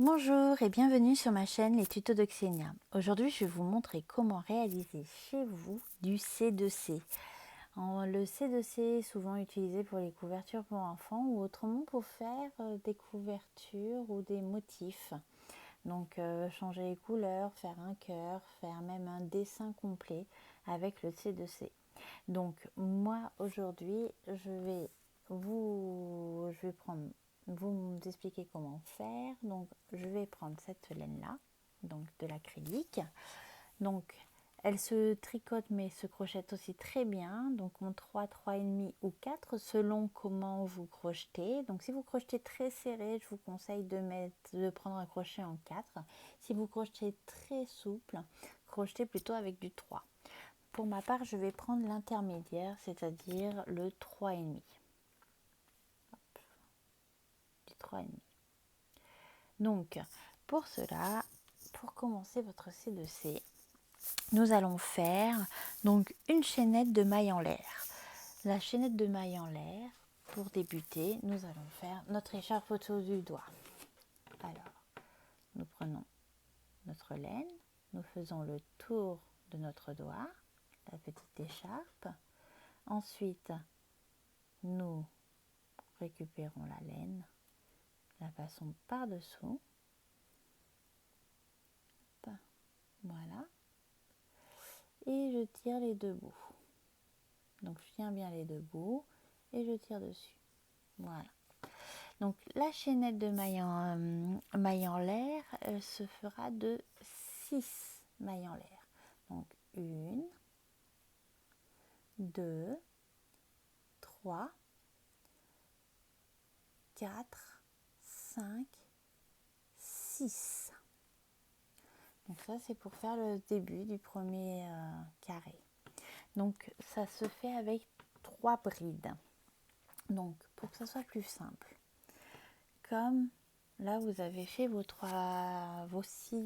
Bonjour et bienvenue sur ma chaîne Les Tutos de Xenia. Aujourd'hui, je vais vous montrer comment réaliser chez vous du C2C. Le C2C est souvent utilisé pour les couvertures pour enfants ou autrement pour faire des couvertures ou des motifs. Donc changer les couleurs, faire un cœur, faire même un dessin complet avec le C2C. Donc moi aujourd'hui, je vais vous expliquer comment faire. Donc je vais prendre cette laine là, donc de l'acrylique. Donc elle se tricote mais se crochette aussi très bien, donc en 3, 3,5 ou 4 selon comment vous crochetez. Donc si vous crochetez très serré, je vous conseille de prendre un crochet en 4. Si vous crochetez très souple, crochetez plutôt avec du 3. Pour ma part, je vais prendre l'intermédiaire, c'est-à-dire le 3,5. Du 3,5. Donc, pour cela, pour commencer votre C2C, nous allons faire donc une chaînette de mailles en l'air. La chaînette de mailles en l'air, pour débuter, nous allons faire notre écharpe autour du doigt. Alors, nous prenons notre laine, nous faisons le tour de notre doigt, la petite écharpe. Ensuite, nous récupérons la laine, la passons par-dessous. Voilà. Et je tire les deux bouts. Donc je tiens bien les deux bouts et je tire dessus. Voilà. Donc la chaînette de mailles en l'air, elle se fera de 6 mailles en l'air. Donc 1, 2, 3, 4, 5, 6. Donc ça c'est pour faire le début du premier carré. Donc ça se fait avec 3 brides. Donc pour que ça soit plus simple, comme là vous avez fait vos 6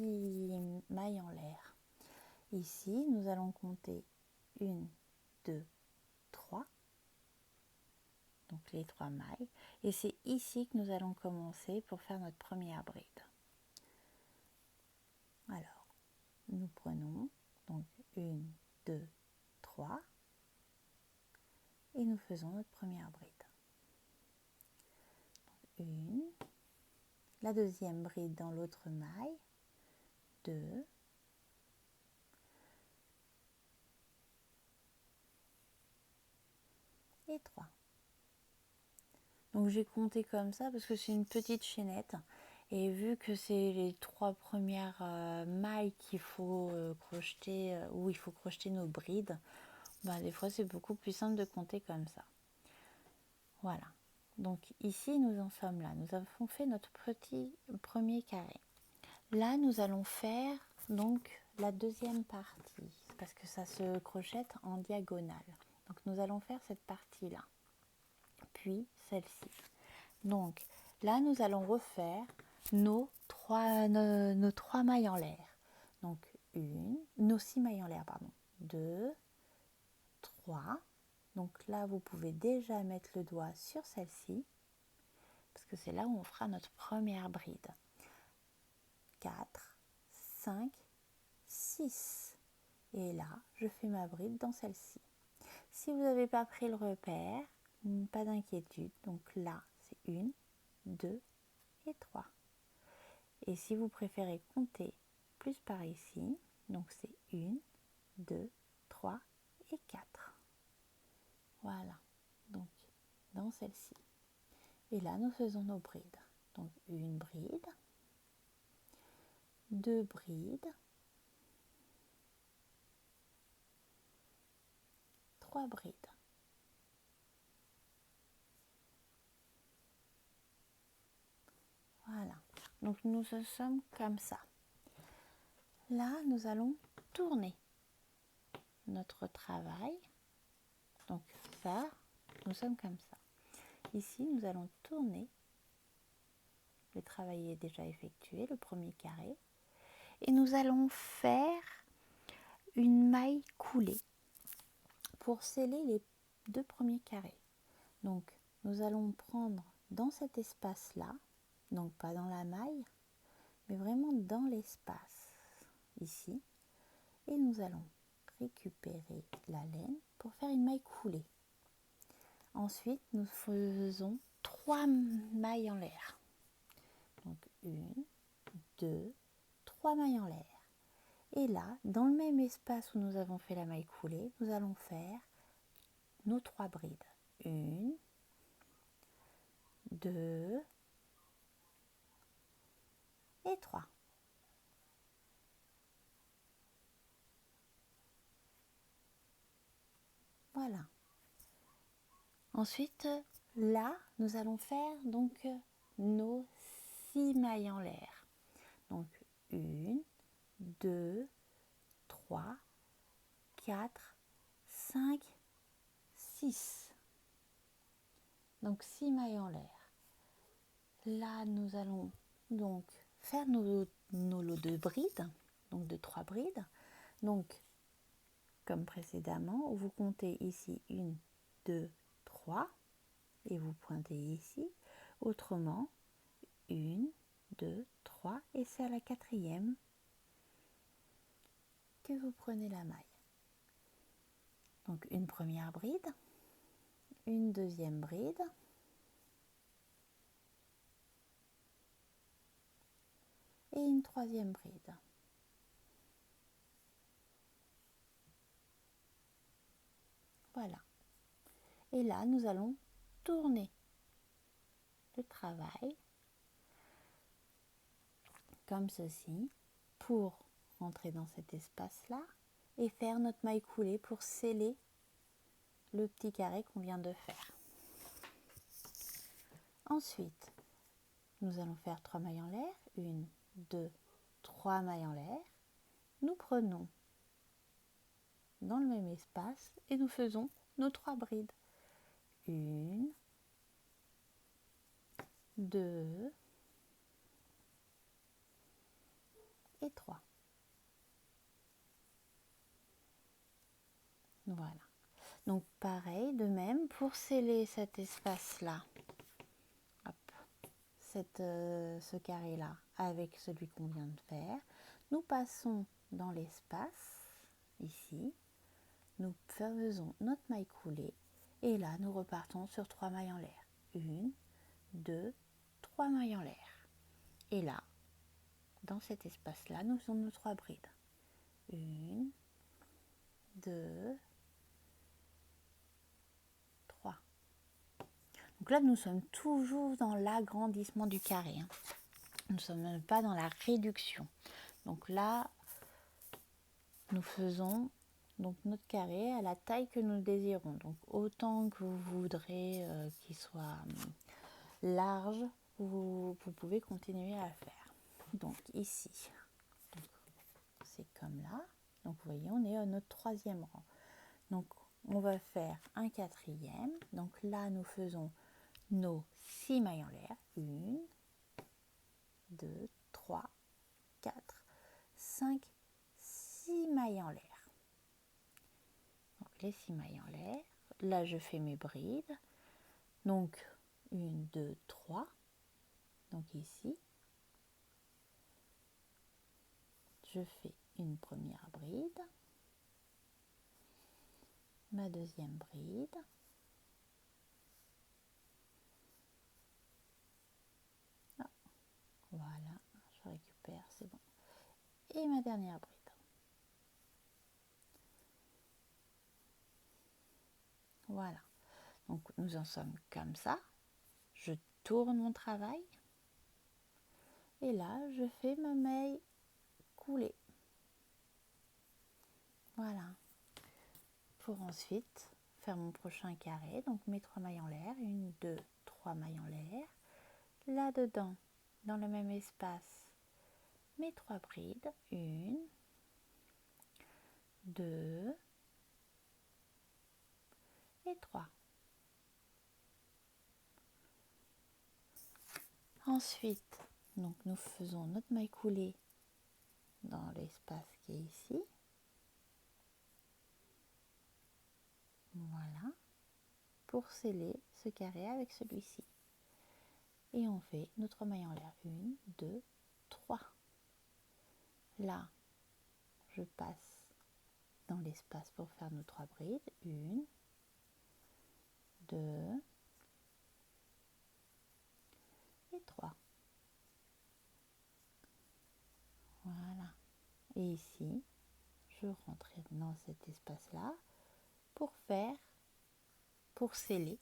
mailles en l'air. Ici nous allons compter 1, 2, 3. Donc les 3 mailles. Et c'est ici que nous allons commencer pour faire notre première bride. Alors, nous prenons donc 1, 2, 3 et nous faisons notre première bride. Donc, 1, la deuxième bride dans l'autre maille, 2, et 3. Donc j'ai compté comme ça parce que c'est une petite chaînette. Et vu que c'est les 3 premières mailles qu'il faut crocheter, où il faut crocheter nos brides, des fois c'est beaucoup plus simple de compter comme ça. Voilà. Donc ici nous en sommes là. Nous avons fait notre petit premier carré. Là nous allons faire donc la deuxième partie parce que ça se crochette en diagonale. Donc nous allons faire cette partie là. Puis celle-ci. Donc là nous allons refaire nos 3 mailles en l'air. Donc nos 6 mailles en l'air, pardon. 2, 3. Donc là vous pouvez déjà mettre le doigt sur celle-ci parce que c'est là où on fera notre première bride. 4, 5, 6. Et là je fais ma bride dans celle-ci. Si vous n'avez pas pris le repère, pas d'inquiétude. Donc là c'est 1, 2 et 3. Et si vous préférez compter plus par ici, donc c'est 1, 2, 3 et 4. Voilà, donc dans celle-ci. Et là, nous faisons nos brides. Donc une bride, 2 brides, 3 brides. Voilà, donc nous sommes comme ça. Là, nous allons tourner notre travail. Donc ça, nous sommes comme ça. Ici, nous allons tourner. Le travail est déjà effectué, le premier carré. Et nous allons faire une maille coulée pour sceller les 2 premiers carrés. Donc, nous allons prendre dans cet espace-là, donc pas dans la maille, dans l'espace ici et nous allons récupérer la laine pour faire une maille coulée. Ensuite, nous faisons 3 mailles en l'air. Donc 1, 2, 3 mailles en l'air. Et là, dans le même espace où nous avons fait la maille coulée, nous allons faire nos 3 brides. 1, 2 et 3. Voilà. Ensuite, là, nous allons faire donc nos 6 mailles en l'air. Donc 1, 2, 3, 4, 5, 6. Donc 6 mailles en l'air. Là, nous allons donc faire nos lots de brides, donc de 3 brides. Donc, comme précédemment, vous comptez ici 1, 2, 3 et vous pointez ici. Autrement, 1, 2, 3 et c'est à la 4e que vous prenez la maille. Donc une première bride, une deuxième bride, et une troisième bride. Voilà. Et là, nous allons tourner le travail comme ceci pour rentrer dans cet espace-là et faire notre maille coulée pour sceller le petit carré qu'on vient de faire. Ensuite, nous allons faire 3 mailles en l'air. 1, 2, 3 mailles en l'air. Nous prenons dans le même espace et nous faisons nos 3 brides. 1, 2 et 3. Voilà. Donc pareil, de même, pour sceller cet espace-là, ce carré-là avec celui qu'on vient de faire, nous passons dans l'espace, ici, nous faisons notre maille coulée, et là, nous repartons sur 3 mailles en l'air. 1, 2, 3 mailles en l'air. Et là, dans cet espace-là, nous faisons nos 3 brides. 1, 2, 3. Donc là, nous sommes toujours dans l'agrandissement du carré. Nous ne sommes pas dans la réduction. Donc là, nous faisons donc notre carré à la taille que nous le désirons. Donc autant que vous voudrez qu'il soit large, vous pouvez continuer à faire. Donc ici, c'est comme là. Donc vous voyez, on est à notre 3e rang. Donc on va faire un 4e. Donc là, nous faisons nos 6 mailles en l'air. 1, 2, 3, 4, 5, 6 mailles en l'air. Donc les 6 mailles en l'air. Là, je fais mes brides. Donc 1, 2, 3. Donc ici, je fais une première bride, ma deuxième bride, ah, voilà, je récupère, c'est bon, et ma dernière bride. Voilà, donc nous en sommes comme ça. Je tourne mon travail et là je fais ma maille coulée. Voilà, pour ensuite faire mon prochain carré, donc mes 3 mailles en l'air, 1, 2, 3 mailles en l'air, là dedans, dans le même espace, mes 3 brides, 1, 2 et 3. Ensuite, donc nous faisons notre maille coulée dans l'espace qui est ici. Voilà, pour sceller ce carré avec celui-ci. Et on fait notre maille en l'air. 1, 2, 3. Là, je passe dans l'espace pour faire nos 3 brides. 1, 2 et 3. Voilà. Et ici, je rentre dans cet espace-là pour sceller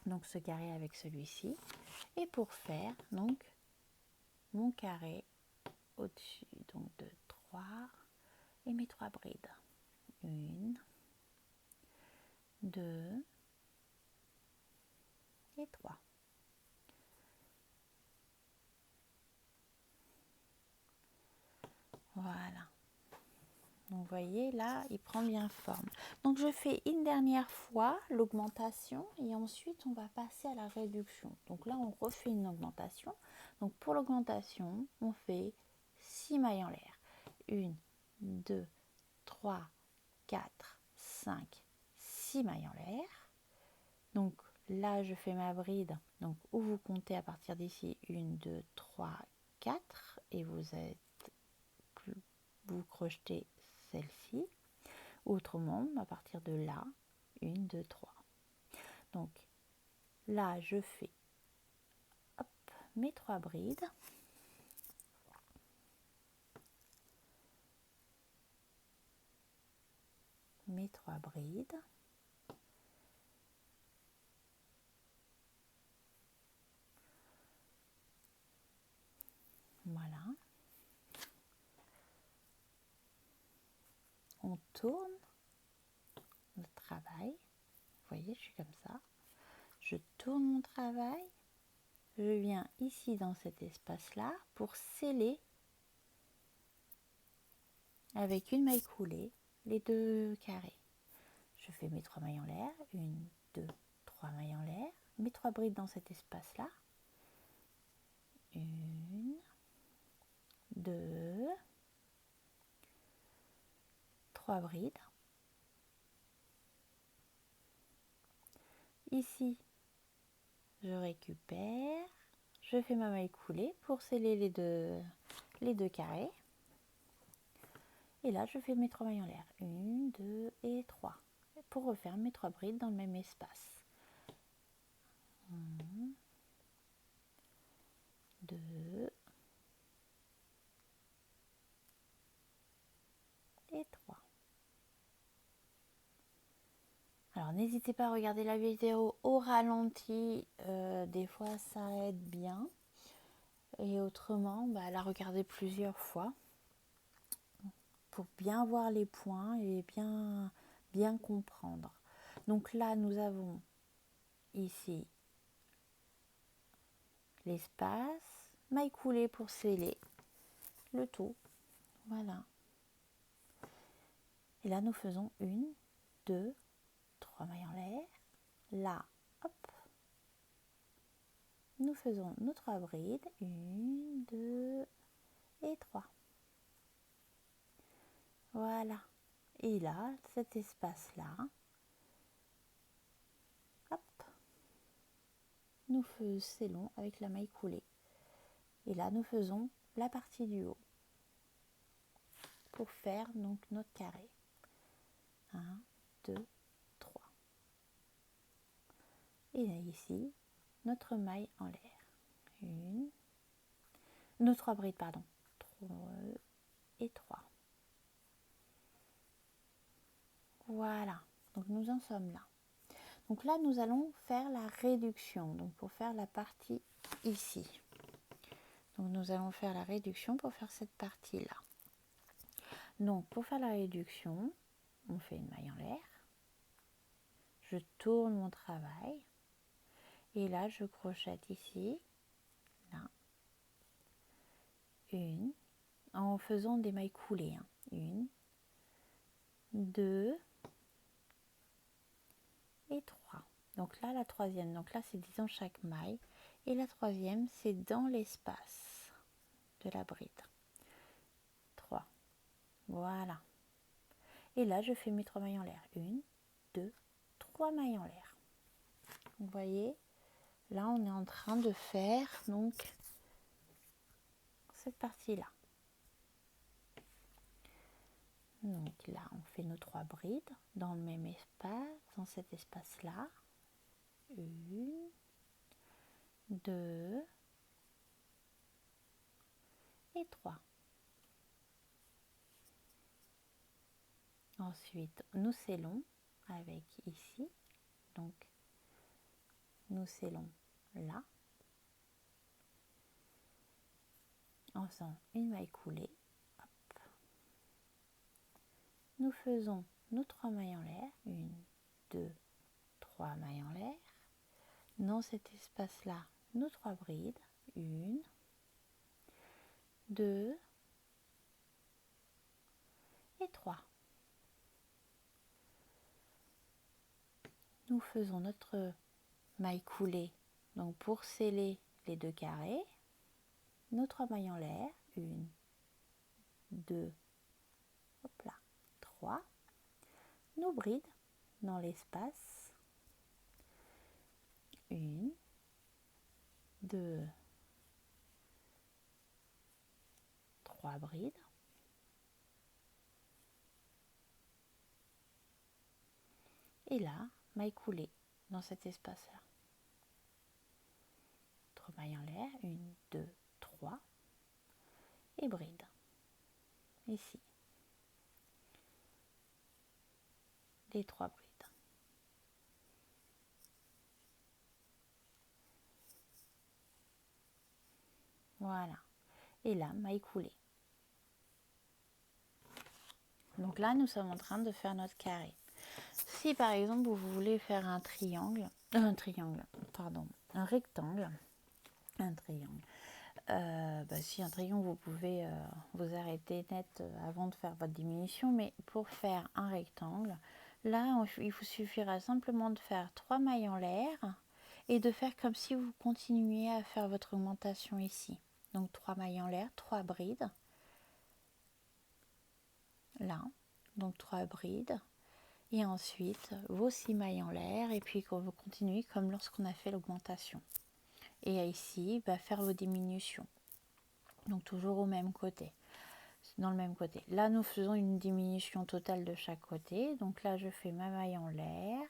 donc ce carré avec celui-ci et pour faire donc mon carré au-dessus donc de 3 et mes 3 brides. 1, 2 et 3. Voilà. Donc vous voyez là, il prend bien forme. Donc je fais une dernière fois l'augmentation et ensuite on va passer à la réduction. Donc là on refait une augmentation. Donc pour l'augmentation, on fait 6 mailles en l'air. 1, 2, 3, 4, 5, 6 mailles en l'air. Donc là je fais ma bride. Donc où vous comptez à partir d'ici 1, 2, 3, 4 et vous crochetez celle-ci. Autrement, à partir de là, 1, 2, 3. Donc là, je fais hop, mes 3 brides. Mes 3 brides. Voilà. On tourne le travail. Vous voyez, je suis comme ça. Je tourne mon travail. Je viens ici dans cet espace-là pour sceller avec une maille coulée les 2 carrés. Je fais mes 3 mailles en l'air. 1, 2, 3 mailles en l'air. Mes 3 brides dans cet espace-là. 1, 2, 3 brides. Ici, je récupère, je fais ma maille coulée pour sceller les deux carrés. Et là, je fais mes 3 mailles en l'air. 1, 2 et 3. Pour refaire mes 3 brides dans le même espace. 1, 2 et 3. Alors, n'hésitez pas à regarder la vidéo au ralenti. Des fois, ça aide bien. Et autrement, la regarder plusieurs fois pour bien voir les points et bien comprendre. Donc là, nous avons ici l'espace, maille coulée pour sceller le tout. Voilà. Et là, nous faisons 1, 2, 3 mailles en l'air. Là, hop, nous faisons nos 3 brides. 1, 2 et 3. Voilà. Et là, cet espace-là, hop, nous scellons avec la maille coulée. Et là, nous faisons la partie du haut pour faire donc notre carré. 1, 2, 3. Et là, ici, notre maille en l'air. Nos 3 brides, pardon. 3 et 3. Voilà. Donc, nous en sommes là. Donc là, nous allons faire la réduction. Donc, pour faire la partie ici. Donc, nous allons faire la réduction pour faire cette partie-là. Donc, pour faire la réduction, on fait une maille en l'air. Je tourne mon travail. Et là, je crochette ici. Là. Une. En faisant des mailles coulées. 1, 2 et 3. Donc là, la troisième. Donc là, c'est disons chaque maille. Et la troisième, c'est dans l'espace de la bride. 3. Voilà. Et là, je fais mes 3 mailles en l'air. 1, 2, 3 mailles en l'air. Vous voyez, là, on est en train de faire donc cette partie-là. Donc là, on fait nos 3 brides dans le même espace, dans cet espace-là. 1, 2 et 3. Ensuite, nous scellons avec ici. Donc, nous scellons là. En faisant une maille coulée. Hop. Nous faisons nos 3 mailles en l'air. 1, 2, 3 mailles en l'air. Dans cet espace-là, nos 3 brides. 1, 2 et 3. Nous faisons notre maille coulée. Donc pour sceller les 2 carrés, nos 3 mailles en l'air. 1, 2, hop là, 3. Nos brides dans l'espace. 1, 2, 3 brides. Et là, maille coulée dans cet espace-là. 3 mailles en l'air, 1, 2, 3. Et bride. Ici. Les 3 brides. Voilà. Et là, maille coulée. Donc là, nous sommes en train de faire notre carré. Si par exemple, vous voulez faire un triangle, un rectangle, un triangle. Si un triangle, vous pouvez vous arrêter net avant de faire votre diminution, mais pour faire un rectangle, là, il vous suffira simplement de faire 3 mailles en l'air et de faire comme si vous continuiez à faire votre augmentation ici. Donc 3 mailles en l'air, 3 brides. Là, donc 3 brides. Et ensuite, vos 6 mailles en l'air et puis vous continuez comme lorsqu'on a fait l'augmentation. Et ici, faire vos diminutions. Donc toujours au même côté. Dans le même côté. Là, nous faisons une diminution totale de chaque côté. Donc là, je fais ma maille en l'air.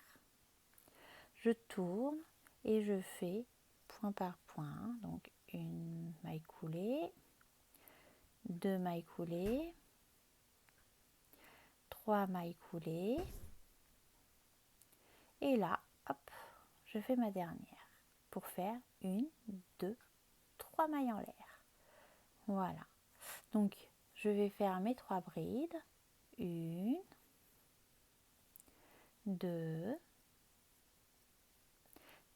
Je tourne et je fais point par point. Donc une maille coulée, 2 mailles coulées, 3 mailles coulées. Et là, hop, je fais ma dernière pour faire 1, 2, 3 mailles en l'air. Voilà. Donc, je vais faire mes 3 brides. 1, 2,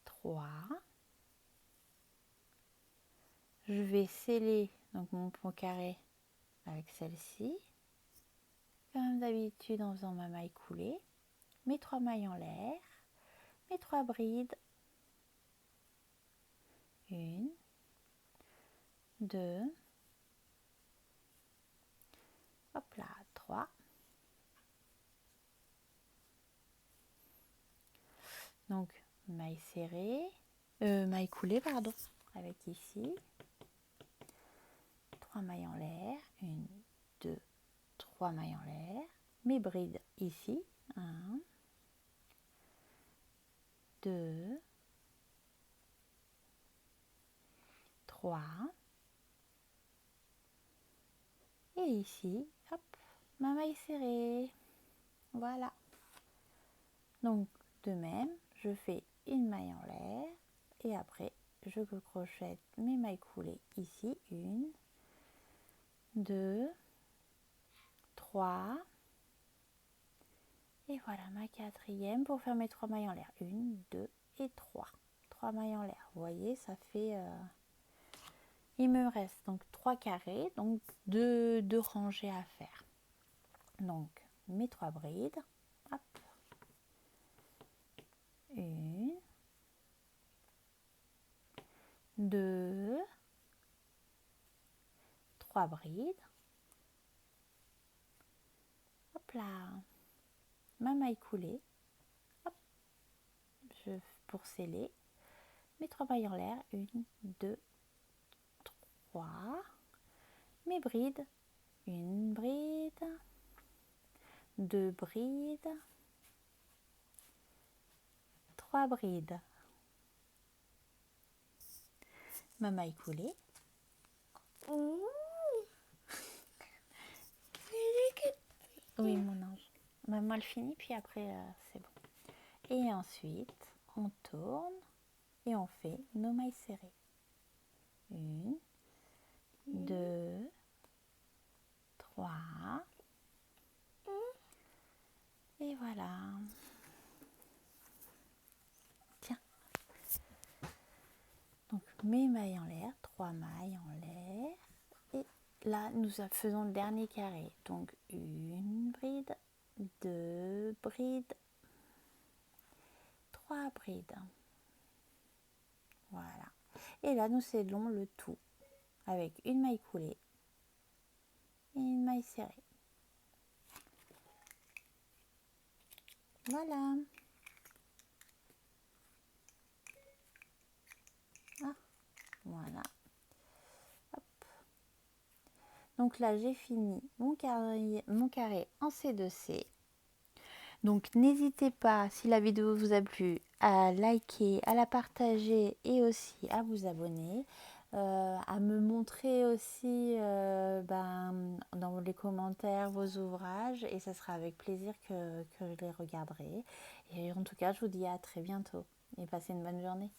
3. Je vais sceller donc mon point carré avec celle-ci. Comme d'habitude en faisant ma maille coulée. Mes 3 mailles en l'air. Mes 3 brides. 1, 2, hop là, 3. Donc, maille serrée, maille coulée, pardon, avec ici. 3 mailles en l'air, 1, 2, 3 mailles en l'air. Mes brides ici, 1, 2, 3. Et ici, hop, ma maille serrée. Voilà. Donc, de même, je fais une maille en l'air et après, je crochette mes mailles coulées ici. 1, 2, 3. Et voilà ma quatrième pour faire mes 3 mailles en l'air. 1, 2 et 3. 3 mailles en l'air. Vous voyez, ça fait... il me reste donc 3 carrés, donc 2 rangées à faire. Donc, mes 3 brides. Hop. 1, 2, 3 brides. Hop là. Ma maille coulée. Hop. Pour sceller. Mes 3 mailles en l'air. 1, 2, 3. Mes brides. Une bride. 2 brides, 3 brides. Ma maille coulée. Oui, mon ange. Maman le finit, puis après, c'est bon. Et ensuite, on tourne et on fait nos mailles serrées. 1, 2, 3. Et voilà. Tiens. Donc, mes mailles en l'air, 3 mailles en l'air. Et là, nous faisons le dernier carré. Donc, 1 bride, 2 brides, 3 brides. Voilà. Et là, nous scellons le tout avec une maille coulée et une maille serrée. Voilà. Ah, voilà. Hop. Donc là, j'ai fini mon carré en C2C. Donc n'hésitez pas, si la vidéo vous a plu, à liker, à la partager et aussi à vous abonner. À me montrer aussi dans les commentaires vos ouvrages et ce sera avec plaisir que je les regarderai. Et en tout cas, je vous dis à très bientôt et passez une bonne journée.